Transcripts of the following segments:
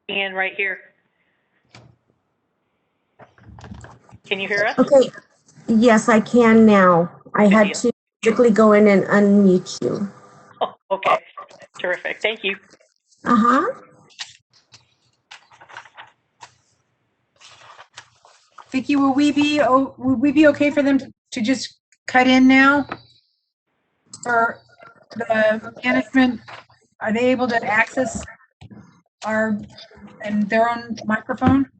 in right here. Can you hear us? Okay. Yes, I can now. I had to quickly go in and unmute you. Oh, okay. Terrific. Thank you. Uh-huh. Vicki, will we be okay for them to just cut in now? Or the management, are they able to access their own microphone?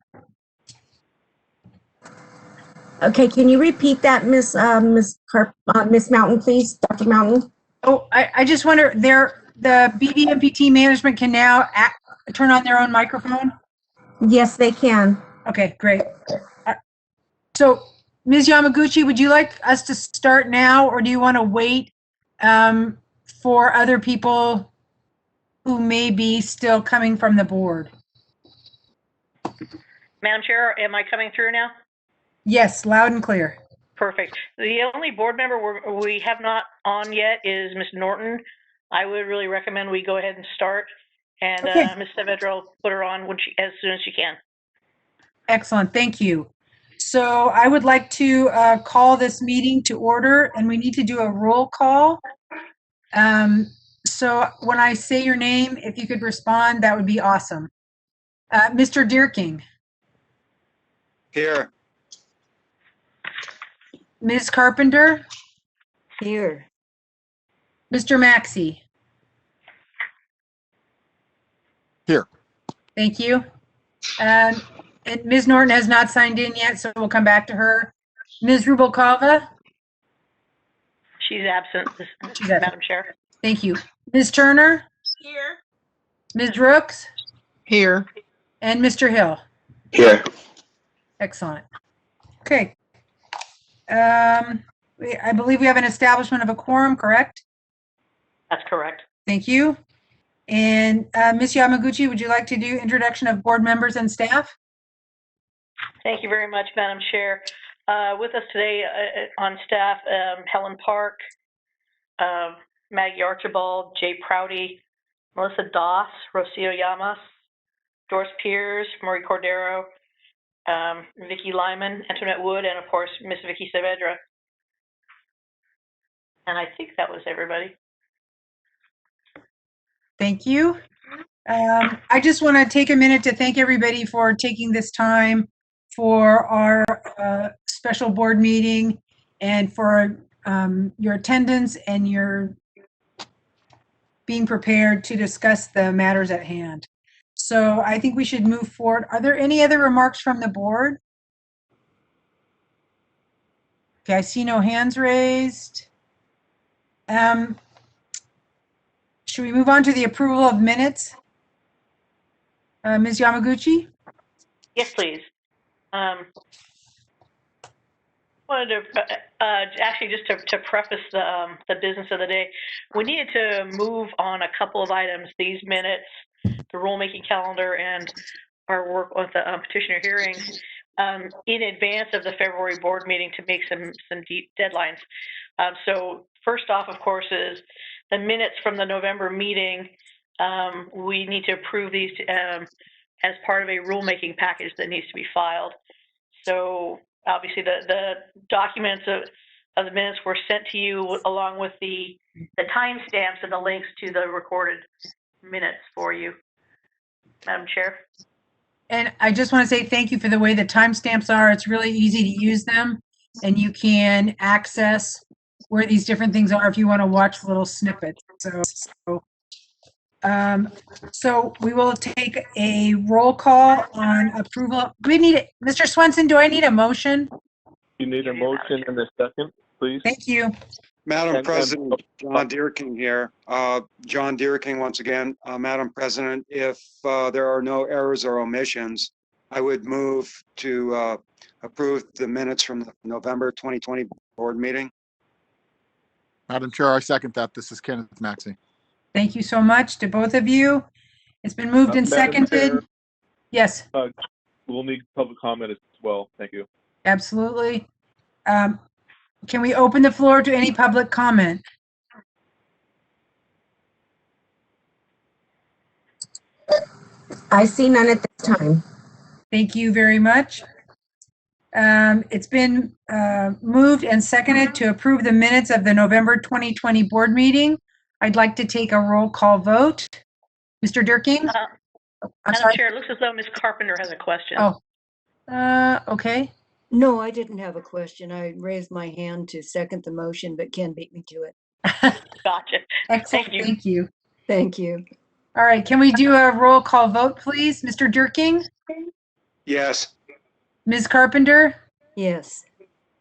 Okay, can you repeat that, Miss Mountain, please, Dr. Mountain? Oh, I just wonder, the BBMPT management can now turn on their own microphone? Yes, they can. Okay, great. So, Ms. Yamaguchi, would you like us to start now, or do you want to wait for other people who may be still coming from the board? Madam Chair, am I coming through now? Yes, loud and clear. Perfect. The only board member we have not on yet is Ms. Norton. I would really recommend we go ahead and start, and Okay. Ms. Saavedra will put her on as soon as she can. Excellent, thank you. So I would like to call this meeting to order, and we need to do a roll call. So when I say your name, if you could respond, that would be awesome. Mr. Deerking. Here. Ms. Carpenter. Here. Mr. Maxey. Here. Thank you. And Ms. Norton has not signed in yet, so we'll come back to her. Ms. Rubalcava. She's absent, She's absent. Madam Chair. Thank you. Ms. Turner. Here. Ms. Rooks. Here. And Mr. Hill. Here. Excellent. Okay. I believe we have an establishment of a quorum, correct? That's correct. Thank you. And Ms. Yamaguchi, would you like to do introduction of board members and staff? Thank you very much, Madam Chair. With us today on staff, Helen Park, Maggie Archibald, Jay Prouty, Melissa Doss, Rocio Llamas, Doris Piers, Marie Cordero, Vicki Lyman, Antoinette Wood, and of course, Miss Vicki Saavedra. And I think that was everybody. Thank you. I just want to take a minute to thank everybody for taking this time for our special board meeting and for your attendance and your being prepared to discuss the matters at hand. So I think we should move forward. Are there any other remarks from the board? Okay, I see no hands raised. Should we move on to the approval of minutes? Ms. Yamaguchi? Yes, please. Wanted to actually just to preface the business of the day, we needed to move on a couple of items. These minutes, the rulemaking calendar, and our work with the petitioner hearings in advance of the February board meeting to make some deep deadlines. So first off, of course, is the minutes from the November meeting. We need to approve these as part of a rulemaking package that needs to be filed. So obviously the documents of the minutes were sent to you along with the timestamps and the links to the recorded minutes for you, Madam Chair. And I just want to say thank you for the way the timestamps are. It's really easy to use them, and you can access where these different things are if you want to watch little snippets. So we will take a roll call on approval. We need Mr. Swenson, do I need a motion? You need a motion and a second, please. Thank you. Madam President, John Deerking here. John Deerking once again. Madam President, if there are no errors or omissions, I would move to approve the minutes from the November 2020 board meeting. Madam Chair, I second that. This is Kenneth Maxey. Thank you so much to both of you. It's been moved and seconded. Chair, yes. We'll need public comment as well. Thank you. Absolutely. Can we open the floor to any public comment? I see none at this time. Thank you very much. It's been moved and seconded to approve the minutes of the November 2020 board meeting. I'd like to take a roll call vote. Mr. Durking? I'm Madam sorry. Chair, it looks as though Ms. Carpenter has a question. Oh, okay. No, I didn't have a question. I raised my hand to second the motion, but Ken beat me to it. Gotcha. Excellent. Thank you. Thank you. Thank you. All right. Can we do a roll call vote, please? Mr. Durking? Yes. Ms. Carpenter? Yes.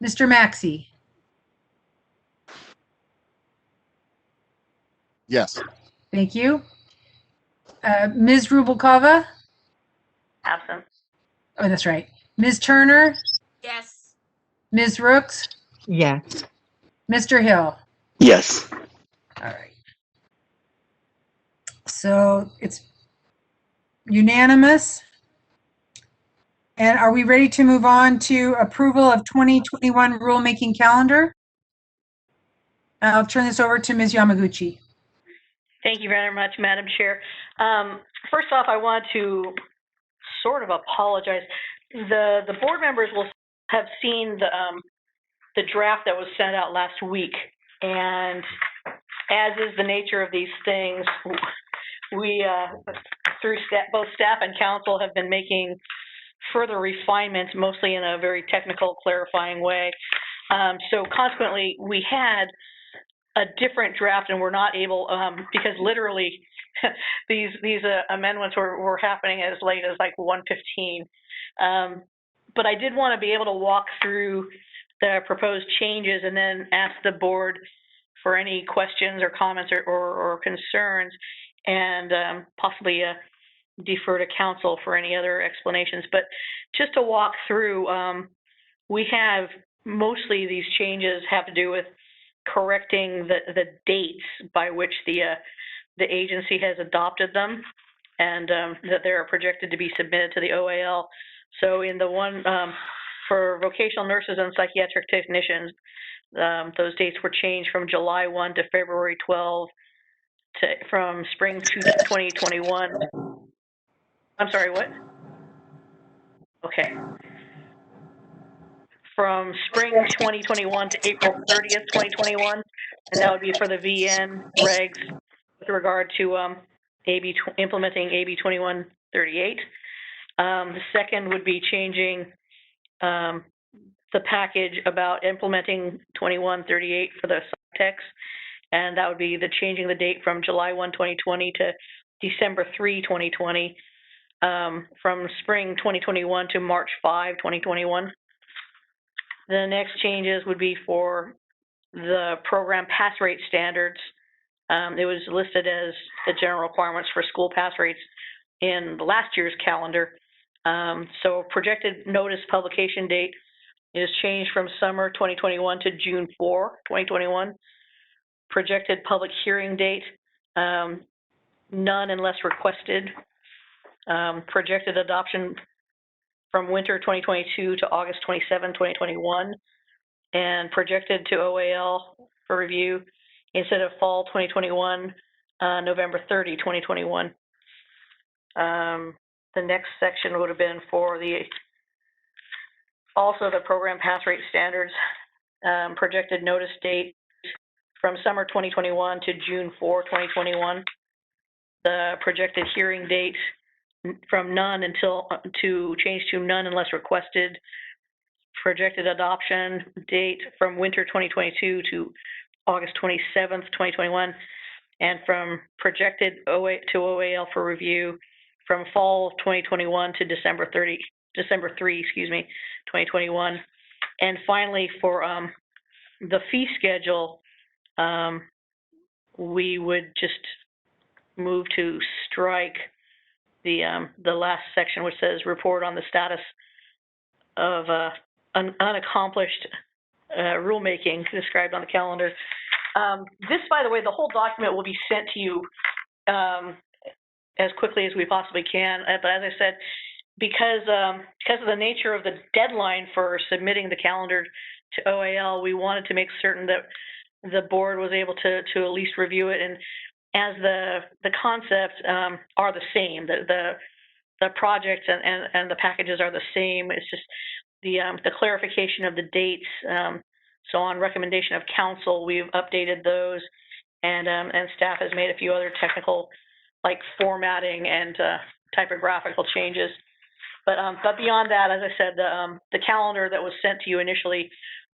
Mr. Maxey? Yes. Thank you. Ms. Rubalcava? Absent. Oh, that's right. Ms. Turner? Yes. Ms. Rooks? Yes. Mr. Hill? Yes. All right. So it's unanimous. And are we ready to move on to approval of 2021 rulemaking calendar? I'll turn this over to Ms. Yamaguchi. Thank you very much, Madam Chair. First off, I want to sort of apologize. The board members will have seen the draft that was sent out last week, and as is the nature of these things, we through both staff and council have been making further refinements, mostly in a very technical, clarifying way. So consequently, we had a different draft, and we're not able, because literally these amendments were happening as late as like 1:15. But I did want to be able to walk through the proposed changes and then ask the board for any questions or comments or concerns, and possibly defer to council for any other explanations. But just to walk through, we have mostly these changes have to do with correcting the dates by which the agency has adopted them, and that they're projected to be submitted to the OAL. So in the one for vocational nurses and psychiatric technicians, those dates were changed from July 1 to February 12 from spring 2021. I'm sorry, what? Okay. From spring 2021 to April 30th, 2021, and that would be for the VN regs with regard to implementing AB 2138. The second would be changing the package about implementing 2138 for the text, and that would be changing the date from July 1, 2020 to December 3, 2020, from spring 2021 to March 5, 2021. The next changes would be for the program pass rate standards. It was listed as the general requirements for school pass rates in last year's calendar. So projected notice publication date is changed from summer 2021 to June 4, 2021. Projected public hearing date, none unless requested. Projected adoption from winter 2022 to August 27, 2021. And projected to OAL for review instead of fall 2021, November 30, 2021. The next section would have been for also the program pass rate standards, projected notice date from summer 2021 to June 4, 2021. The projected hearing date from none to change to none unless requested. Projected adoption date from winter 2022 to August 27th, 2021, and from projected OA to OAL for review from fall 2021 to December 3, 2021. And finally, for the fee schedule, we would just move to strike the last section, which says report on the status of unaccomplished rulemaking described on the calendar. This, by the way, the whole document will be sent to you as quickly as we possibly can. But as I said, because of the nature of the deadline for submitting the calendar to OAL, we wanted to make certain that the board was able to at least review it. And as the concepts are the same, the project and the packages are the same. It's just the clarification of the dates. So on recommendation of council, we've updated those, and staff has made a few other technical, like formatting and typographical changes. But beyond that, as I said, the calendar that was sent to you initially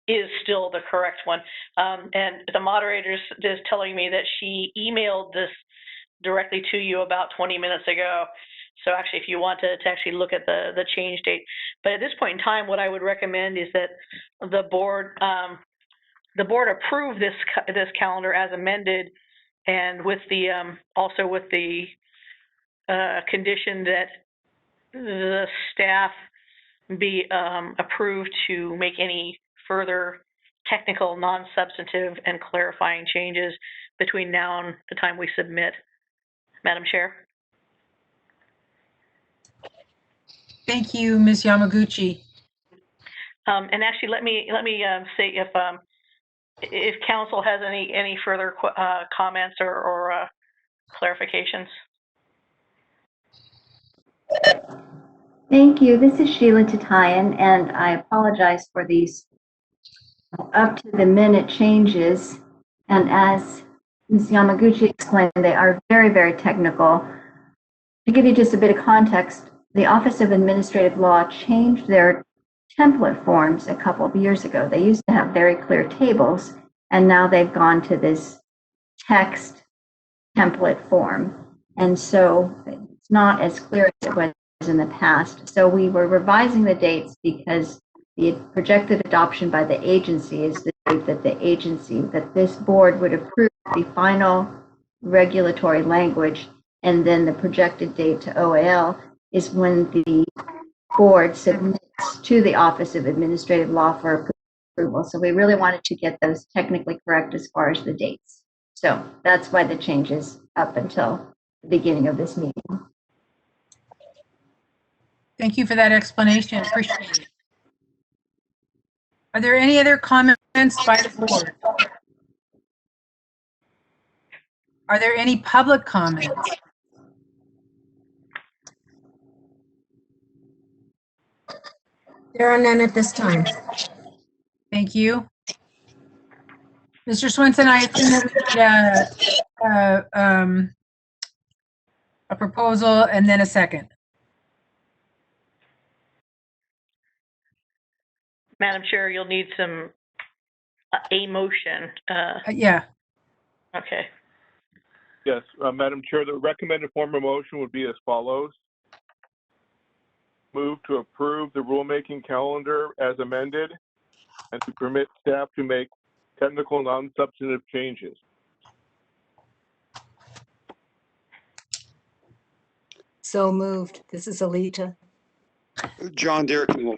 is still the correct one. And the moderator is telling me that she emailed this directly to you about 20 minutes ago. So actually, if you want to actually look at the change date. But at this point in time, what I would recommend is that the board approve this calendar as amended, and with the also with the condition that the staff be approved to make any further technical, non-substantive, and clarifying changes between now and the time we submit. Madam Chair. Thank you, Ms. Yamaguchi. And actually, let me say if council has any further comments or clarifications. Thank you. This is Sheila Tatayan, and I apologize for these up-to-the-minute changes. And as Ms. Yamaguchi explained, they are very, very technical. To give you just a bit of context, the Office of Administrative Law changed their template forms a couple of years ago. They used to have very clear tables, and now they've gone to this text template form. And so it's not as clear as it was in the past. So we were revising the dates because the projected adoption by the agency is the date that this board would approve the final regulatory language, and then the projected date to OAL is when the board submits to the Office of Administrative Law for approval. So we really wanted to get those technically correct as far as the dates. So that's why the change is up until the beginning of this meeting. Thank you for that explanation. Appreciate it. Are there any other comments by the board? Are there any public comments? There are none at this time. Thank you. Mr. Swenson, I assume that we need a proposal and then a second. Madam Chair, you'll need a motion. Yeah. Okay. Yes, Madam Chair, the recommended form of motion would be as follows. Move to approve the rulemaking calendar as amended and to permit staff to make technical non-substantive changes. So moved. This is Alita. John Dearkin will.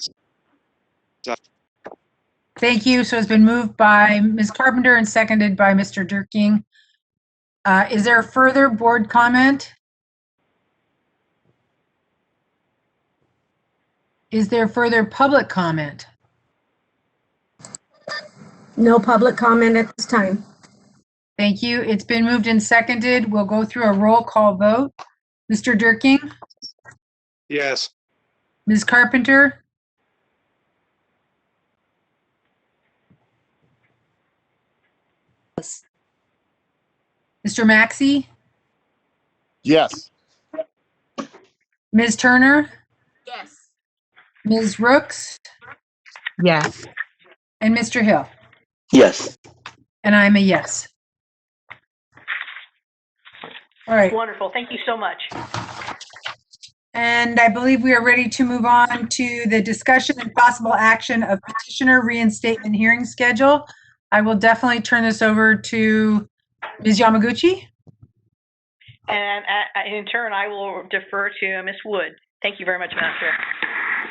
Thank you. So it's been moved by Ms. Carpenter and seconded by Mr. Durking. Is there a further board comment? Is there further public comment? No public comment at this time. Thank you. It's been moved and seconded. We'll go through a roll call vote. Mr. Durking? Yes. Ms. Carpenter? Yes. Mr. Maxey? Yes. Ms. Turner? Yes. Ms. Rooks? Yes. And Mr. Hill? Yes. And I'm a yes. All right. Wonderful. Thank you so much. And I believe we are ready to move on to the discussion and possible action of petitioner reinstatement hearing schedule. I will definitely turn this over to Ms. Yamaguchi. And in turn, I will defer to Ms. Wood. Thank you very much, Madam Chair.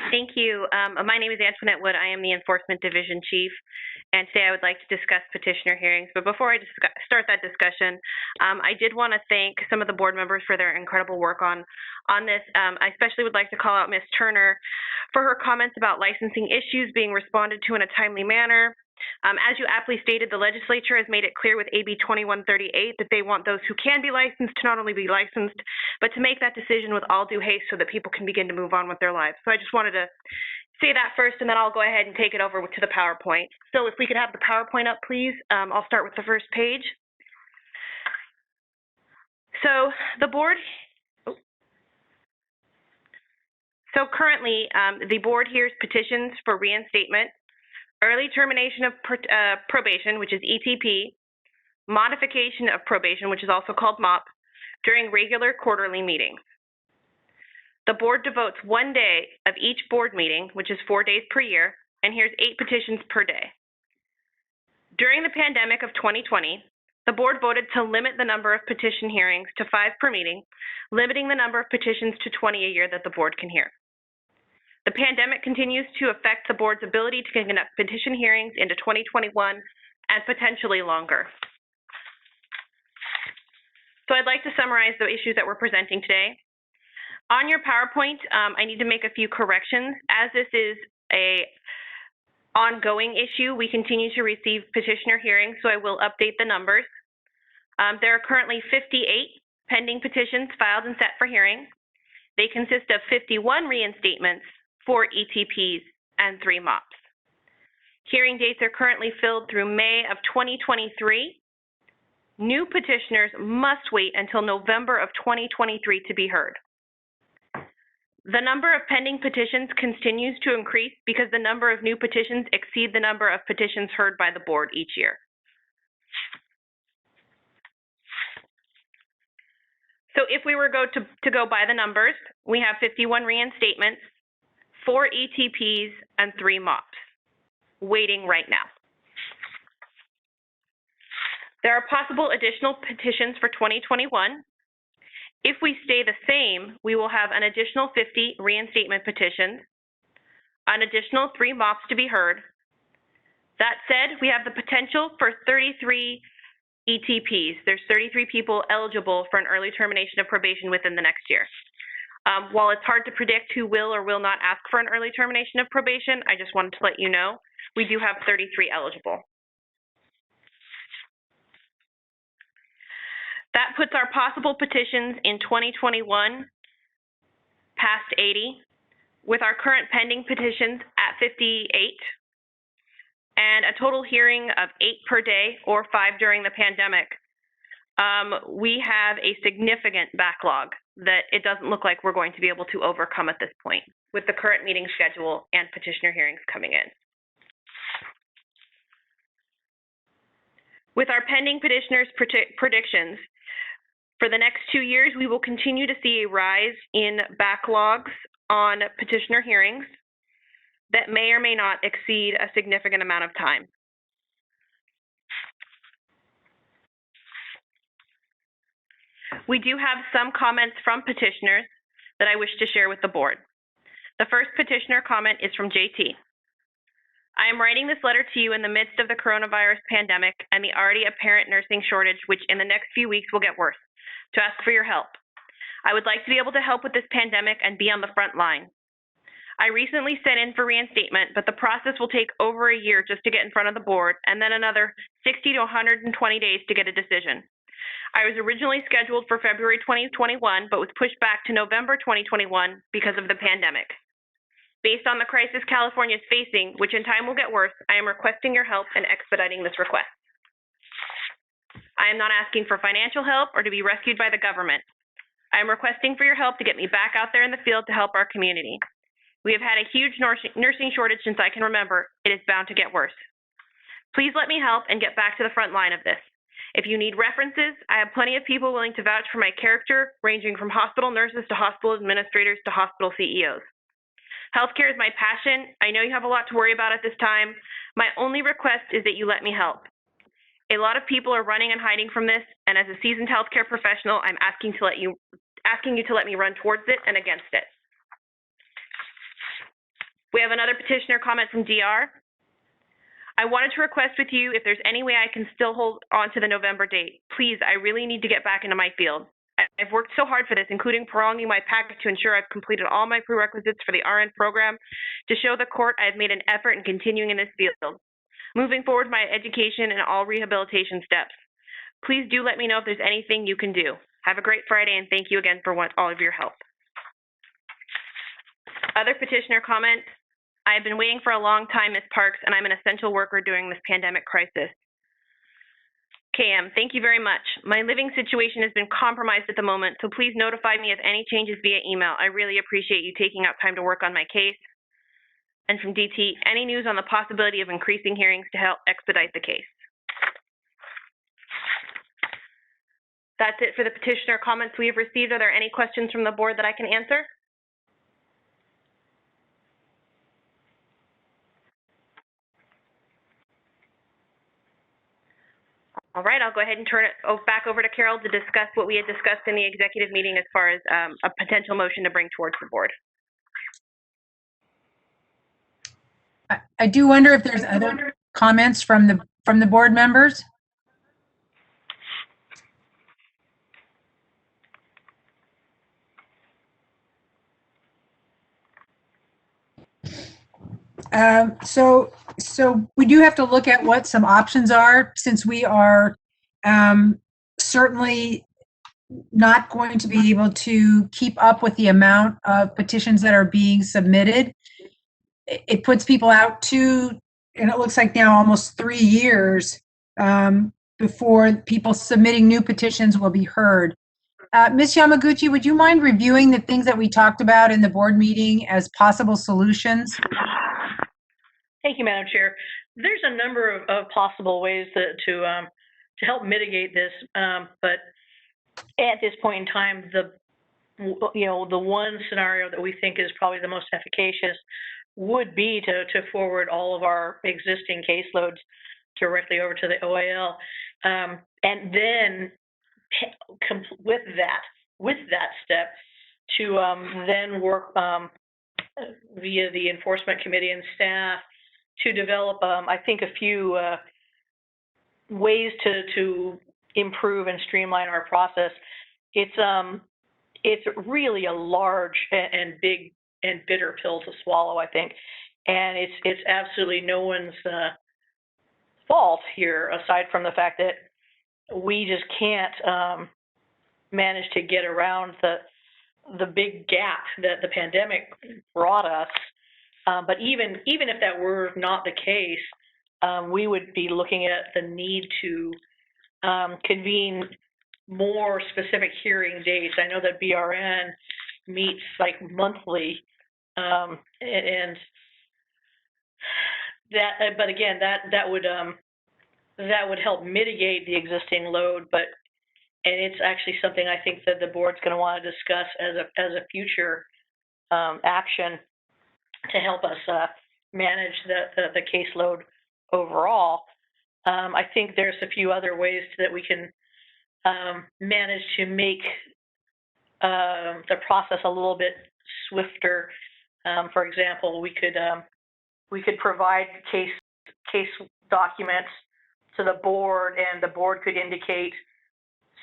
Thank you. My name is Antoinette Wood. I am the Enforcement Division Chief, and today I would like to discuss petitioner hearings. But before I start that discussion, I did want to thank some of the board members for their incredible work on this. I especially would like to call out Ms. Turner for her comments about licensing issues being responded to in a timely manner. As you aptly stated, the legislature has made it clear with AB 2138 that they want those who can be licensed to not only be licensed, but to make that decision with all due haste so that people can begin to move on with their lives. So I just wanted to say that first, and then I'll go ahead and take it over to the PowerPoint. So if we could have the PowerPoint up, please. I'll start with the first page. So the board, so currently the board hears petitions for reinstatement, early termination of probation, which is ETP, modification of probation, which is also called MOP, during regular quarterly meetings. The board devotes 1 day of each board meeting, which is 4 days per year, and hears 8 petitions per day. During the pandemic of 2020, the board voted to limit the number of petition hearings to 5 per meeting, limiting the number of petitions to 20 a year that the board can hear. The pandemic continues to affect the board's ability to conduct petition hearings into 2021 and potentially longer. So I'd like to summarize the issues that we're presenting today. On your PowerPoint, I need to make a few corrections. As this is an ongoing issue, we continue to receive petitioner hearings, so I will update the numbers. There are currently 58 pending petitions filed and set for hearing. They consist of 51 reinstatements, 4 ETPs, and 3 MOPs. Hearing dates are currently filled through May of 2023. New petitioners must wait until November of 2023 to be heard. The number of pending petitions continues to increase because the number of new petitions exceed the number of petitions heard by the board each year. So if we were to go by the numbers, we have 51 reinstatements, 4 ETPs, and 3 MOPs waiting right now. There are possible additional petitions for 2021. If we stay the same, we will have an additional 50 reinstatement petitions, an additional 3 MOPs to be heard. That said, we have the potential for 33 ETPs. There's 33 people eligible for an early termination of probation within the next year. While it's hard to predict who will or will not ask for an early termination of probation, I just wanted to let you know, we do have 33 eligible. That puts our possible petitions in 2021 past 80, with our current pending petitions at 58, and a total hearing of 8 per day or 5 during the pandemic. We have a significant backlog that it doesn't look like we're going to be able to overcome at this point with the current meeting schedule and petitioner hearings coming in. With our pending petitioners' predictions, for the next 2 years, we will continue to see a rise in backlogs on petitioner hearings that may or may not exceed a significant amount of time. We do have some comments from petitioners that I wish to share with the board. The first petitioner comment is from JT. I am writing this letter to you in the midst of the coronavirus pandemic and the already apparent nursing shortage, which in the next few weeks will get worse, to ask for your help. I would like to be able to help with this pandemic and be on the front line. I recently sent in for reinstatement, but the process will take over a year just to get in front of the board, and then another 60 to 120 days to get a decision. I was originally scheduled for February 2021, but was pushed back to November 2021 because of the pandemic. Based on the crisis California is facing, which in time will get worse, I am requesting your help in expediting this request. I am not asking for financial help or to be rescued by the government. I am requesting for your help to get me back out there in the field to help our community. We have had a huge nursing shortage since I can remember. It is bound to get worse. Please let me help and get back to the front line of this. If you need references, I have plenty of people willing to vouch for my character, ranging from hospital nurses to hospital administrators to hospital CEOs. Healthcare is my passion. I know you have a lot to worry about at this time. My only request is that you let me help. A lot of people are running and hiding from this, and as a seasoned healthcare professional, I'm asking you to let me run towards it and against it. We have another petitioner comment from DR. I wanted to request with you if there's any way I can still hold on to the November date. Please, I really need to get back into my field. I've worked so hard for this, including prolonging my packet to ensure I've completed all my prerequisites for the RN program to show the court I've made an effort in continuing in this field. moving forward my education and all rehabilitation steps. Please do let me know if there's anything you can do. Have a great Friday, and thank you again for all of your help. Other petitioner comments. I have been waiting for a long time, Ms. Parks, and I'm an essential worker during this pandemic crisis. KM, thank you very much. My living situation has been compromised at the moment, so please notify me of any changes via email. I really appreciate you taking out time to work on my case. And from DT, any news on the possibility of increasing hearings to help expedite the case? That's it for the petitioner comments we have received. Are there any questions from the board that I can answer? All right, I'll go ahead and turn it back over to Carol to discuss what we had discussed in the executive meeting as far as a potential motion to bring towards the board. I do wonder if there's other comments from the board members. So we do have to look at what some options are, since we are certainly not going to be able to keep up with the amount of petitions that are being submitted. It puts people out and it looks like now almost 3 years before people submitting new petitions will be heard. Ms. Yamaguchi, would you mind reviewing the things that we talked about in the board meeting as possible solutions? Thank you, Madam Chair. There's a number of possible ways to help mitigate this, but at this point in time, the one scenario that we think is probably the most efficacious would be to forward all of our existing caseloads directly over to the OAL, and then with that step to then work via the enforcement committee and staff to develop, I think, a few ways to improve and streamline our process. It's really a large and big and bitter pill to swallow, I think, and it's absolutely no one's fault here, aside from the fact that we just can't manage to get around the big gap that the pandemic brought us. But even if that were not the case, we would be looking at the need to convene more specific hearing dates. I know that BRN meets like monthly, and that. But again, that would help mitigate the existing load. And it's actually something I think that the board's going to want to discuss as a future action to help us manage the caseload overall. I think there's a few other ways that we can manage to make the process a little bit swifter. For example, we could provide case documents to the board, and the board could indicate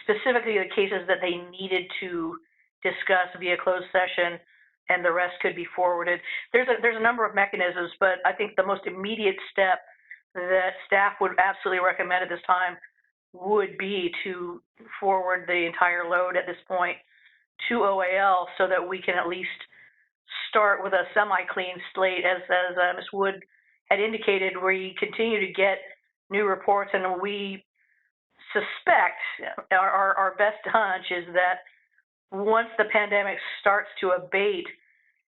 specifically the cases that they needed to discuss via closed session, and the rest could be forwarded. There's a number of mechanisms, but I think the most immediate step that staff would absolutely recommend at this time would be to forward the entire load at this point to OAL, so that we can at least start with a semi-clean slate, as Ms. Wood had indicated. We continue to get new reports, and we suspect, our best hunch is that once the pandemic starts to abate,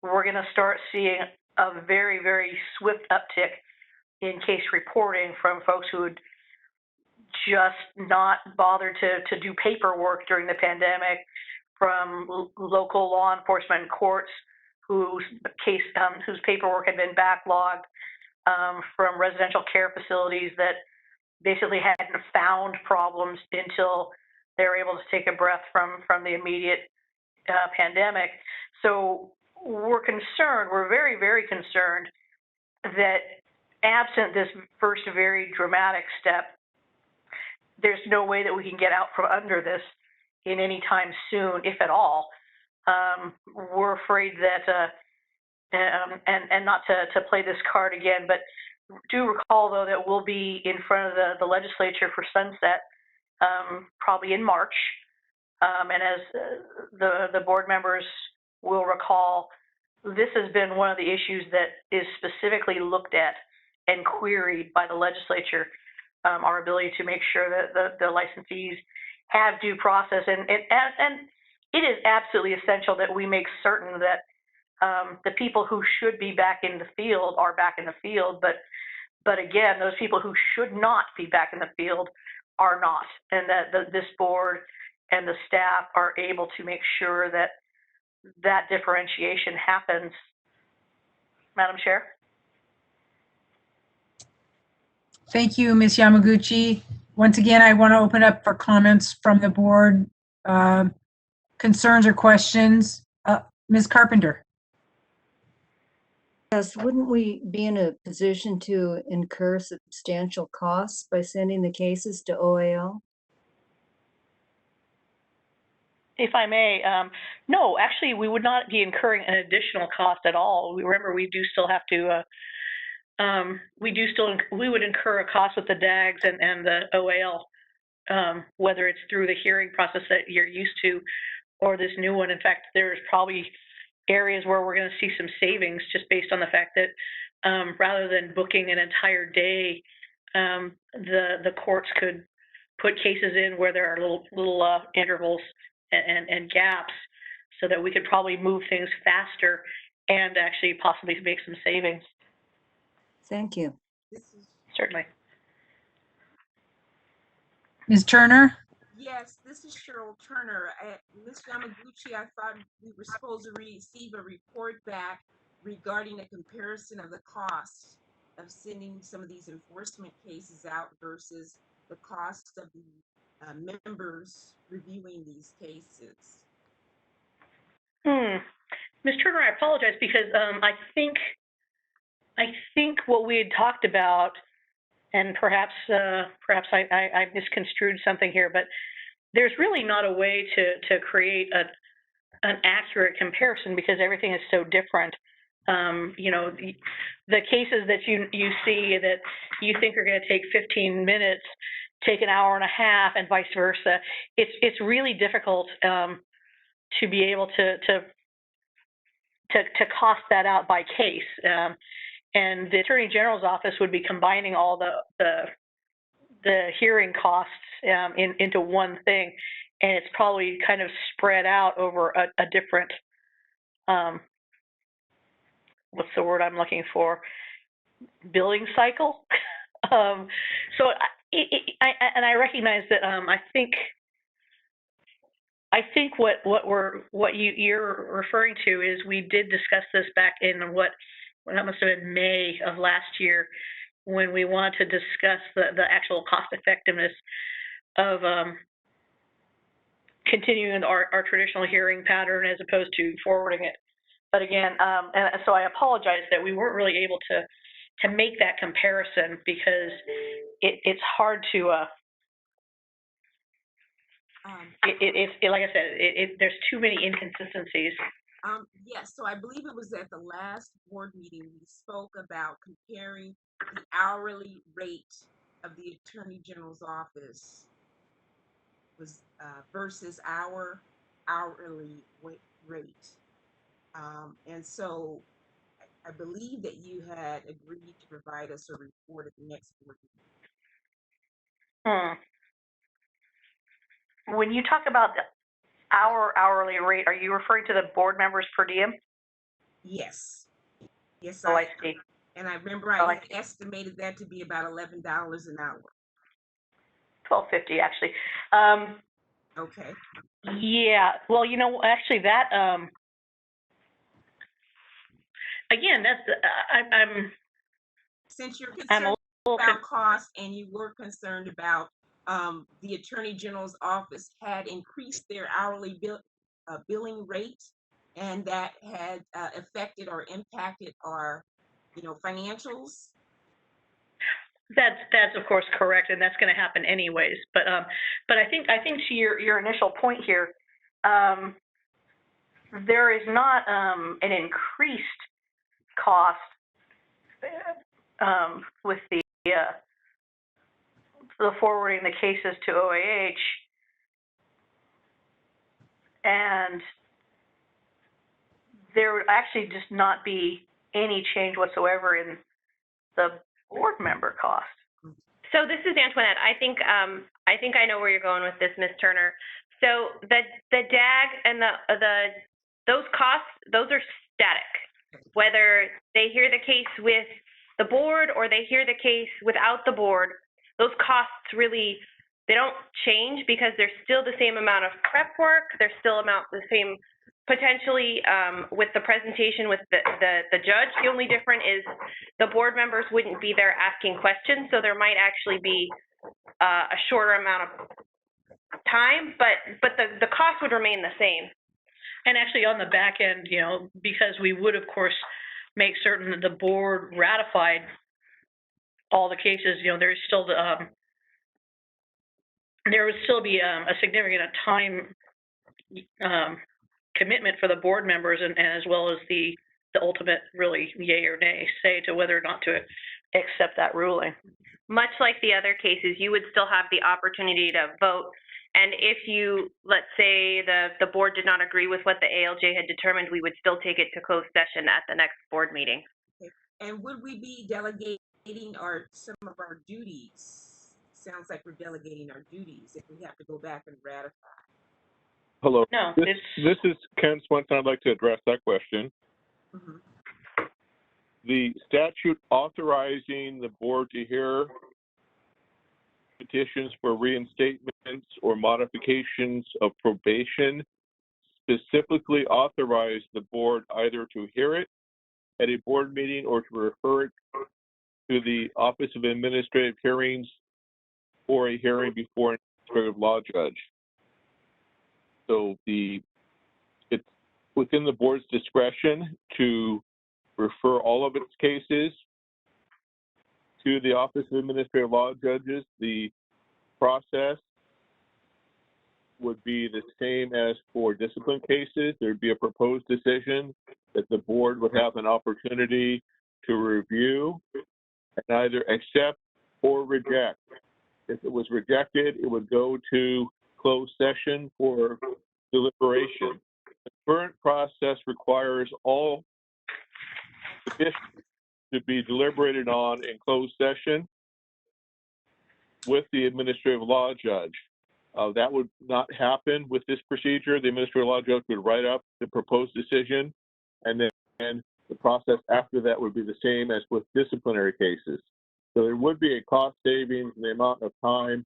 we're going to start seeing a very, very swift uptick in case reporting from folks who would just not bother to do paperwork during the pandemic, from local law enforcement and courts whose paperwork had been backlogged, from residential care facilities that basically hadn't found problems until they were able to take a breath from the immediate pandemic. So we're concerned, we're very, very concerned that absent this first very dramatic step, there's no way that we can get out from under this in any time soon, if at all. We're afraid that, and not to play this card again, but do recall, though, that we'll be in front of the legislature for sunset probably in March. And as the board members will recall, this has been one of the issues that is specifically looked at and queried by the legislature, our ability to make sure that the licensees have due process. And it is absolutely essential that we make certain that the people who should be back in the field are back in the field. But again, those people who should not be back in the field are not, and that this board and the staff are able to make sure that that differentiation happens. Madam Chair? Thank you, Ms. Yamaguchi. Once again, I want to open up for comments from the board, concerns or questions. Ms. Carpenter? Yes, wouldn't we be in a position to incur substantial costs by sending the cases to OAL? If I may, no, actually, we would not be incurring an additional cost at all. Remember, we do still have to, we would incur a cost with the DAGs and the OAL, whether it's through the hearing process that you're used to or this new one. In fact, there's probably areas where we're going to see some savings just based on the fact that rather than booking an entire day, the courts could put cases in where there are little intervals and gaps, so that we could probably move things faster and actually possibly make some savings. Thank you. Certainly. Ms. Turner? Yes, this is Cheryl Turner. Ms. Yamaguchi, I thought we were supposed to receive a report back regarding a comparison of the cost of sending some of these enforcement cases out versus the cost of the members reviewing these cases. Ms. Turner, I apologize because I think what we had talked about, and perhaps I misconstrued something here, but there's really not a way to create an accurate comparison because everything is so different. You know, the cases that you see that you think are going to take 15 minutes take an hour and a half, and vice versa. It's really difficult to be able to cost that out by case. And the Attorney General's office would be combining all the hearing costs into one thing, and it's probably kind of spread out over a different, what's the word I'm looking for, billing cycle. So I recognize that I think what you're referring to is we did discuss this back in that must have been May of last year, when we wanted to discuss the actual cost effectiveness of continuing our traditional hearing pattern as opposed to forwarding it. But again, and so I apologize that we weren't really able to make that comparison because it's hard to like I said, there's too many inconsistencies. Yes, so I believe it was at the last board meeting we spoke about comparing the hourly rate of the Attorney General's office versus our hourly rate. And so I believe that you had agreed to provide us a report at the next board meeting. When you talk about our hourly rate, are you referring to the board members per diem? Yes. Yes, I see. And I remember I estimated that to be about $11 an hour. $12.50 actually. Okay. Yeah. Well, you know, actually that again, that's I'm. Since you're concerned about cost and you were concerned about the Attorney General's office had increased their hourly billing rate, and that had affected or impacted our, financials. That's of course correct, and that's going to happen anyways. But I think to your initial point here, there is not an increased cost with the forwarding the cases to OAH, and there would actually just not be any change whatsoever in the board member cost. So this is Antoinette. I think I know where you're going with this, Ms. Turner. So the DAG and those costs, those are static. Whether they hear the case with the board or they hear the case without the board, those costs really, they don't change because there's still the same amount of prep work. There's still the same potentially with the presentation with the judge. The only difference is the board members wouldn't be there asking questions, so there might actually be a shorter amount of time, but the cost would remain the same. And actually on the back end, you know, because we would of course make certain that the board ratified all the cases, you know, there's still there would still be a significant time commitment for the board members, and as well as the ultimate really yay or nay say to whether or not to accept that ruling. Much like the other cases, you would still have the opportunity to vote. And if you, let's say the board did not agree with what the ALJ had determined, we would still take it to closed session at the next board meeting. Okay. And would we be delegating some of our duties? Sounds like we're delegating our duties if we have to go back and ratify. Hello. No, this is Ken Swenson. I'd like to address that question. Mm-hmm. The statute authorizing the board to hear petitions for reinstatements or modifications of probation specifically authorize the board either to hear it at a board meeting or to refer it to the Office of Administrative Hearings or a hearing before an administrative law judge. So it's within the board's discretion to refer all of its cases to the Office of Administrative Law Judges. The process would be the same as for discipline cases. There'd be a proposed decision that the board would have an opportunity to review and either accept or reject. If it was rejected, it would go to closed session for deliberation. The current process requires all petitions to be deliberated on in closed session with the administrative law judge. That would not happen with this procedure. The administrative law judge would write up the proposed decision, and then the process after that would be the same as with disciplinary cases. So there would be a cost savings in the amount of time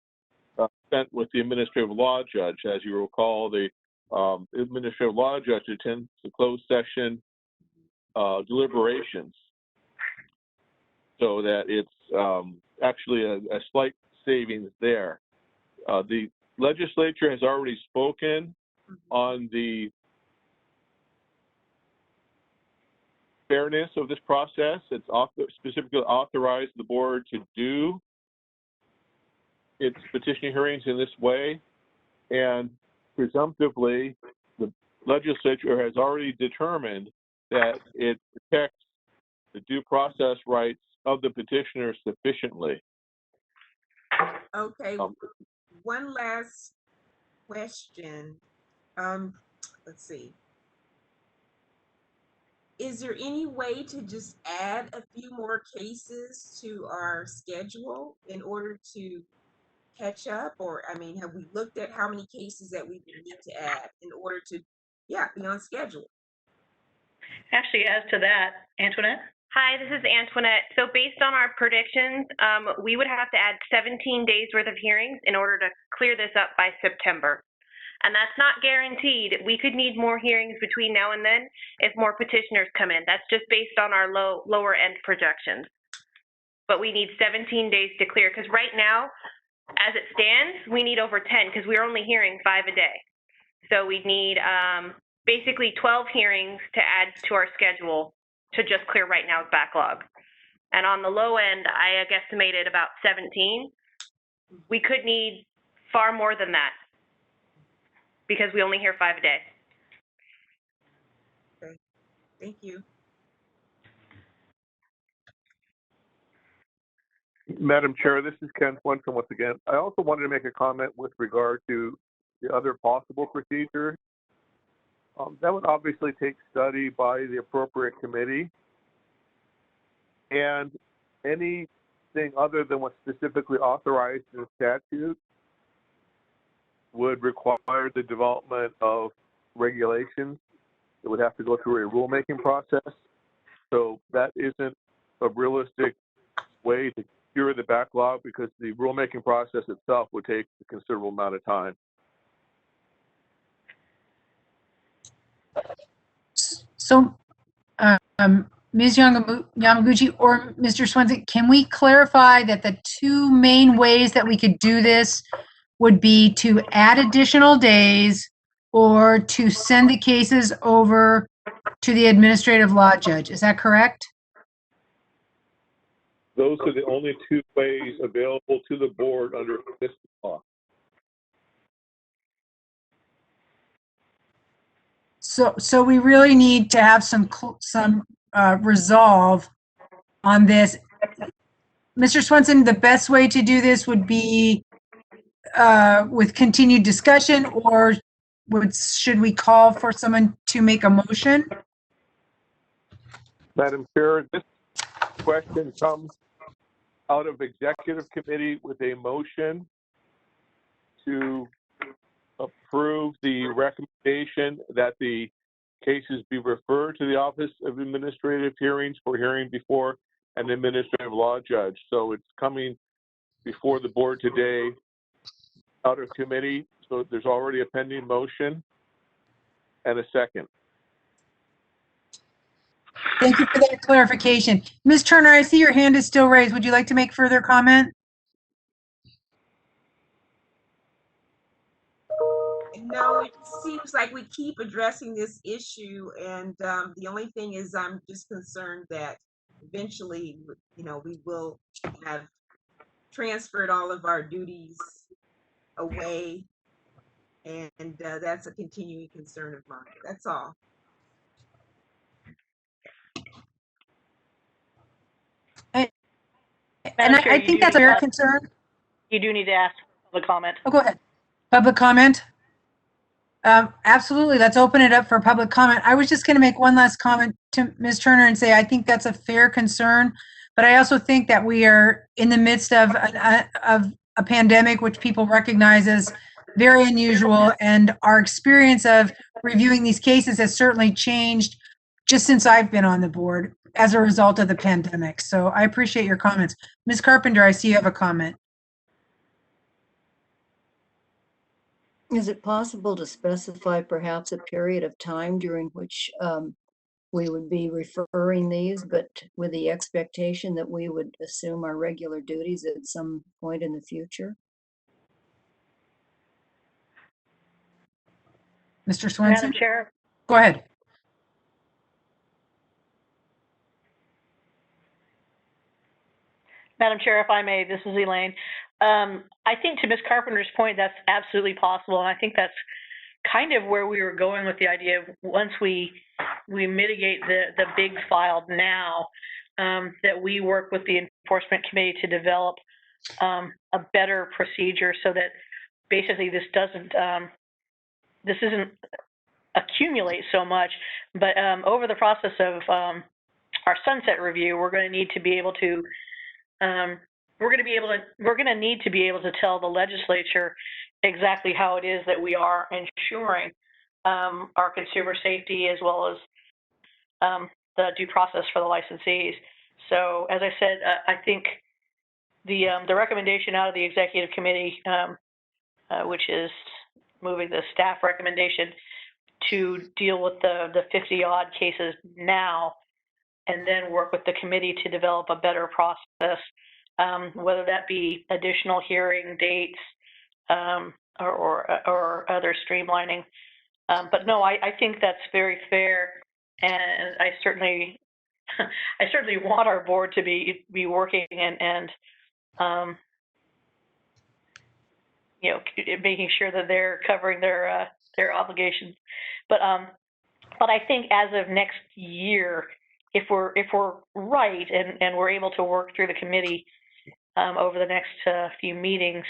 spent with the administrative law judge. As you recall, the administrative law judge attends the closed session deliberations, so that it's actually a slight savings there. The legislature has already spoken on the fairness of this process. It's specifically authorized the board to do its petition hearings in this way, and presumptively the legislature has already determined that it protects the due process rights of the petitioner sufficiently. Okay, one last question. Let's see. Is there any way to just add a few more cases to our schedule in order to catch up? Or, I mean, have we looked at how many cases that we would need to add in order to, be on schedule? Actually, as to that, Antoinette? Hi, this is Antoinette. So based on our predictions, we would have to add 17 days worth of hearings in order to clear this up by September. And that's not guaranteed. We could need more hearings between now and then if more petitioners come in. That's just based on our lower end projections. But we need 17 days to clear, because right now, as it stands, we need over 10 because we're only hearing 5 a day. So we need basically 12 hearings to add to our schedule to just clear right now's backlog. And on the low end, I guesstimated about 17. We could need far more than that because we only hear 5 a day. Okay, thank you. Madam Chair, this is Ken Swenson once again. I also wanted to make a comment with regard to the other possible procedure. That would obviously take study by the appropriate committee, and anything other than what's specifically authorized in the statute would require the development of regulations. It would have to go through a rulemaking process. So that isn't a realistic way to cure the backlog, because the rulemaking process itself would take a considerable amount of time. So, Ms. Yamaguchi or Mr. Swenson, can we clarify that the two main ways that we could do this would be to add additional days or to send the cases over to the administrative law judge? Is that correct? Those are the only two ways available to the board under this law. So we really need to have some resolve on this. Mr. Swenson, the best way to do this would be with continued discussion, or should we call for someone to make a motion? Madam Chair, this question comes out of executive committee with a motion to approve the recommendation that the cases be referred to the Office of Administrative Hearings for hearing before an administrative law judge. So it's coming before the board today out of committee. So there's already a pending motion and a second. Thank you for that clarification. Ms. Turner, I see your hand is still raised. Would you like to make further comment? No, it seems like we keep addressing this issue, and the only thing is I'm just concerned that eventually, you know, we will have transferred all of our duties away, and that's a continuing concern of mine. That's all. And I think that's a fair concern. You do need to ask for public comment. Oh, go ahead. Public comment? Absolutely. Let's open it up for public comment. I was just going to make one last comment to Ms. Turner and say I think that's a fair concern, but I also think that we are in the midst of a pandemic, which people recognize as very unusual, and our experience of reviewing these cases has certainly changed just since I've been on the board as a result of the pandemic. So I appreciate your comments. Ms. Carpenter, I see you have a comment. Is it possible to specify perhaps a period of time during which we would be referring these, but with the expectation that we would assume our regular duties at some point in the future? Mr. Swenson? Madam Chair? Go ahead. Madam Chair, if I may, this is Elaine. I think to Ms. Carpenter's point, that's absolutely possible, and I think that's kind of where we were going with the idea of once we mitigate the big file now, that we work with the enforcement committee to develop a better procedure so that basically this isn't accumulate so much, but over the process of our sunset review, we're going to need to be able to tell the legislature exactly how it is that we are ensuring our consumer safety as well as the due process for the licensees. So, as I said, I think the recommendation out of the executive committee, which is moving the staff recommendation to deal with the 50-odd cases now, and then work with the committee to develop a better process, whether that be additional hearing dates or other streamlining. But no, I think that's very fair, and I certainly want our board to be working and you know, making sure that they're covering their obligations. But I think as of next year, if we're right and we're able to work through the committee, over the next few meetings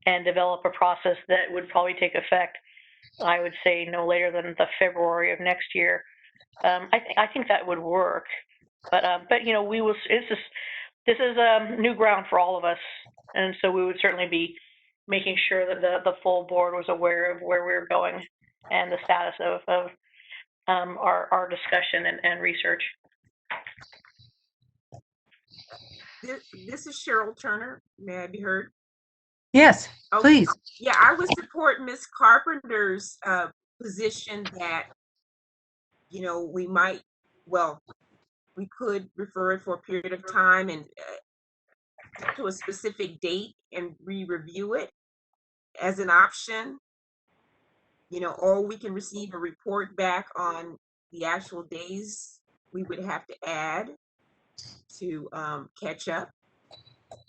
and develop a process that would probably take effect, I would say, no later than the February of next year. I think that would work, but you know, we will. This is new ground for all of us, and so we would certainly be making sure that the full board was aware of where we were going and the status of our discussion and research. This is Cheryl Turner. May I be heard? Yes, please. Yeah, I would support Ms. Carpenter's position that, you know, we could refer it for a period of time and to a specific date and re-review it as an option, you know, or we can receive a report back on the actual days we would have to add to catch up,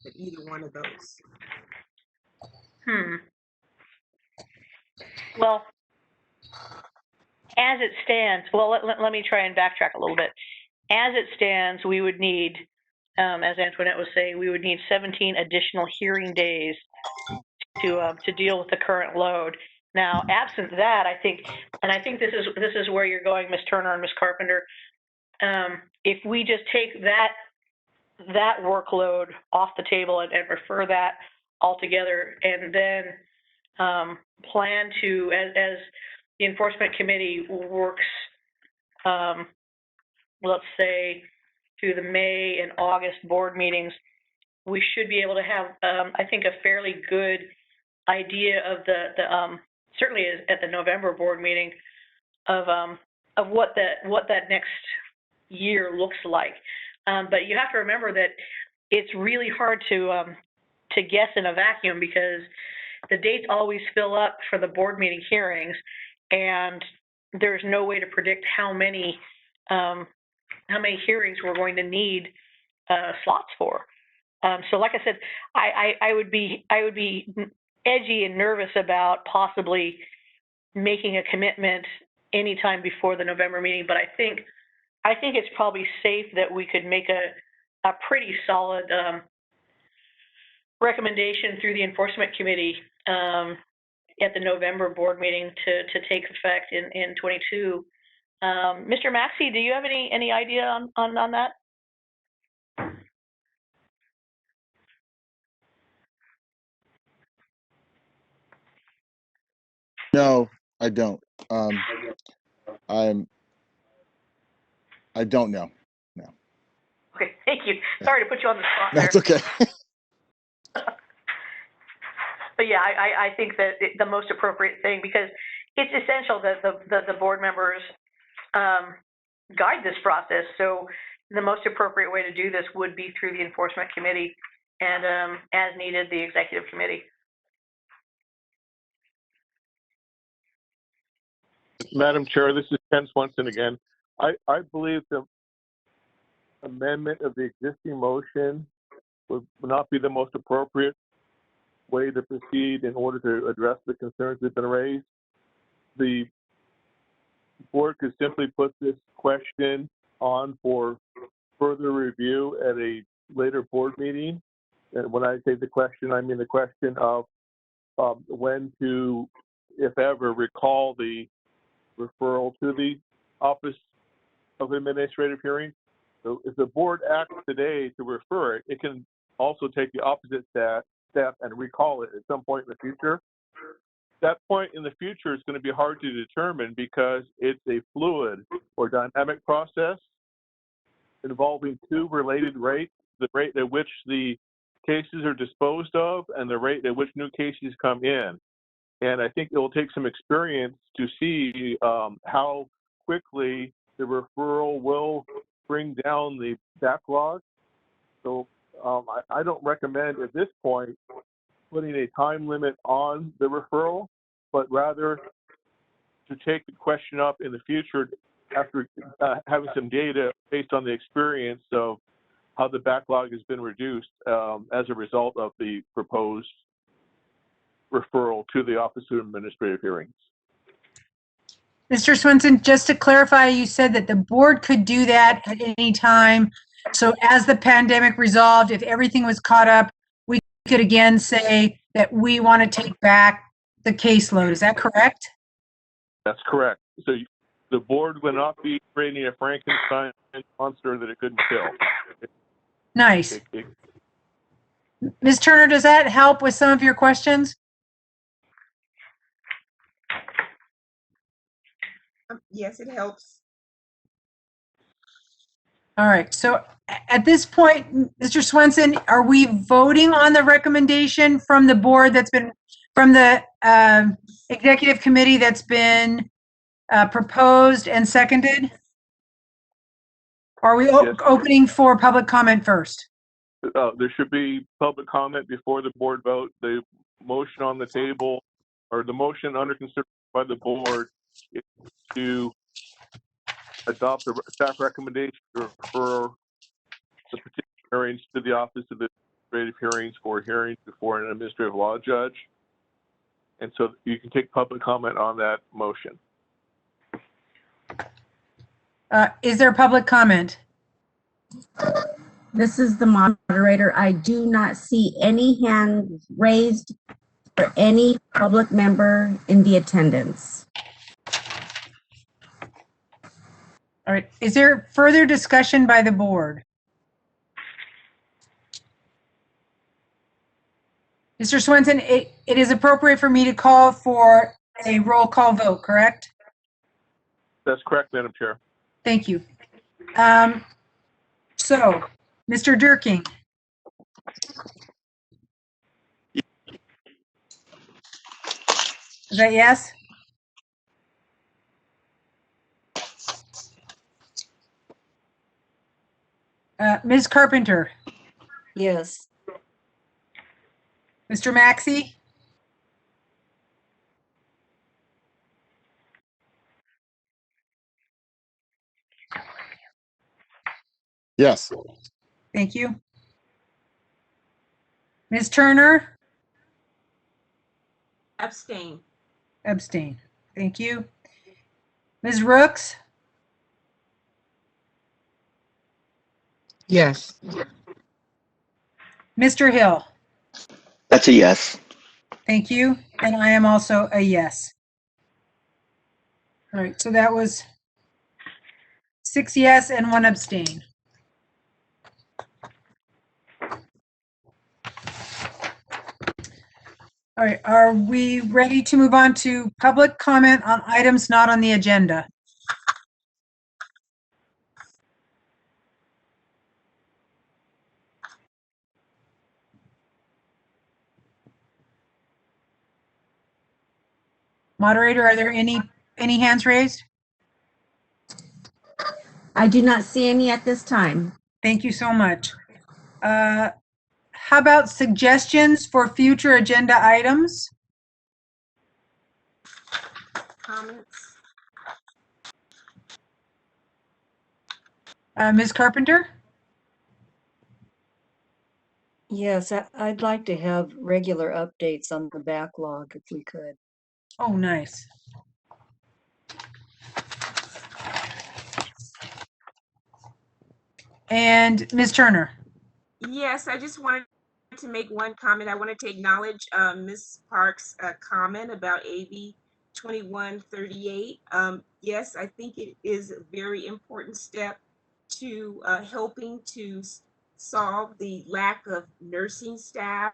but either one of those. Well, as it stands, well, let me try and backtrack a little bit. As it stands, we would need, as Antoinette was saying, we would need 17 additional hearing days to deal with the current load. Now, absent that, I think this is where you're going, Ms. Turner and Ms. Carpenter. If we just take that workload off the table and refer that altogether, and then plan to, as the enforcement committee works, let's say, through the May and August board meetings, we should be able to have, I think, a fairly good idea of the certainly at the November board meeting of what that next year looks like. But you have to remember that it's really hard to guess in a vacuum, because the dates always fill up for the board meeting hearings, and there's no way to predict how many hearings we're going to need slots for. So, like I said, I would be edgy and nervous about possibly making a commitment anytime before the November meeting, but I think it's probably safe that we could make a pretty solid recommendation through the enforcement committee at the November board meeting to take effect in 22. Mr. Maxey, do you have any idea on that? No, I don't. I don't know. No. Okay, thank you. Sorry to put you on the spot there. That's okay. But yeah, I think that the most appropriate thing, because it's essential that the board members guide this process. So the most appropriate way to do this would be through the enforcement committee and, as needed, the executive committee. Madam Chair, this is Ken Swenson again. I believe the amendment of the existing motion would not be the most appropriate way to proceed in order to address the concerns that have been raised. The board could simply put this question on for further review at a later board meeting. And when I say the question, I mean the question of when to, if ever, recall the referral to the Office of Administrative Hearings. So if the board acts today to refer it, it can also take the opposite step and recall it at some point in the future. That point in the future is going to be hard to determine because it's a fluid or dynamic process involving two related rates, the rate at which the cases are disposed of and the rate at which new cases come in. And I think it will take some experience to see how quickly the referral will bring down the backlog. So I don't recommend at this point putting a time limit on the referral, but rather to take the question up in the future after having some data based on the experience of how the backlog has been reduced as a result of the proposed referral to the Office of Administrative Hearings. Mr. Swenson, just to clarify, you said that the board could do that at any time. So as the pandemic resolved, if everything was caught up, could again say that we want to take back the caseload. Is that correct? That's correct. So the board will not be creating a Frankenstein monster that it couldn't kill. Nice. Ms. Turner, does that help with some of your questions? Yes, it helps. All right. So at this point, Mr. Swenson, are we voting on the recommendation from the board that's been, from the executive committee that's been proposed and seconded? Are we Yes. opening for public comment first? There should be public comment before the board vote. The motion on the table, or the motion under consideration by the board, is to adopt the staff recommendation to refer the petition hearings to the Office of Administrative Hearings for hearings before an administrative law judge. And so you can take public comment on that motion. Is there public comment? This is the moderator. I do not see any hands raised for any public member in the attendance. All right. Is there further discussion by the board? Mr. Swenson, it is appropriate for me to call for a roll call vote, correct? That's correct, Madam Chair. Thank you. So, Mr. Durking. Is that yes? Ms. Carpenter. Yes. Mr. Maxey. Yes. Thank you. Ms. Turner. Abstain. Abstain. Thank you. Ms. Rooks. Yes. Mr. Hill. That's a yes. Thank you. And I am also a yes. All right, so that was 6 yes and 1 abstain. All right, are we ready to move on to public comment on items not on the agenda? Moderator, are there any hands raised? I do not see any at this time. Thank you so much. How about suggestions for future agenda items? Comments? Ms. Carpenter? Yes, I'd like to have regular updates on the backlog if we could. Oh, nice. And Ms. Turner? Yes, I just wanted to make one comment. I wanted to acknowledge Ms. Park's comment about AB 2138. Yes, I think it is a very important step to helping to solve the lack of nursing staff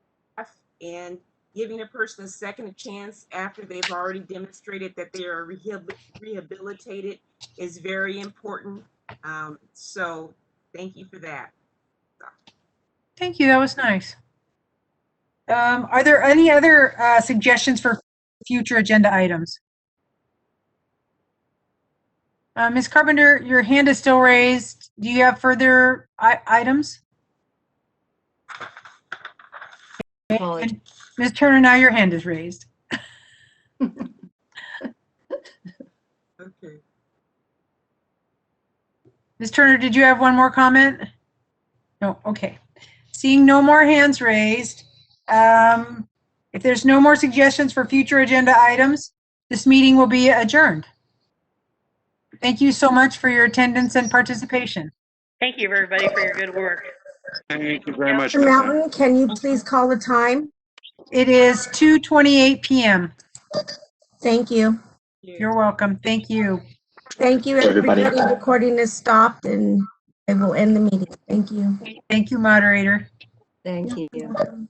and giving a person a second chance after they've already demonstrated that they are rehabilitated is very important. So thank you for that. Thank you, that was nice. Are there any other suggestions for future agenda items? Ms. Carpenter, your hand is still raised. Do you have further items? Apologies. And Ms. Turner, now your hand is raised. Okay. Ms. Turner, did you have one more comment? No, okay. Seeing no more hands raised, if there's no more suggestions for future agenda items, this meeting will be adjourned. Thank you so much for your attendance and participation. Thank you, everybody, for your good work. Thank you very much. Mr. Mountain, can you please call the time? It is 2:28 p.m. Thank you. You're welcome. Thank you. Thank you, Everybody. everybody. Recording is stopped and I will end the meeting. Thank you. Thank you, moderator. Thank you. You're welcome.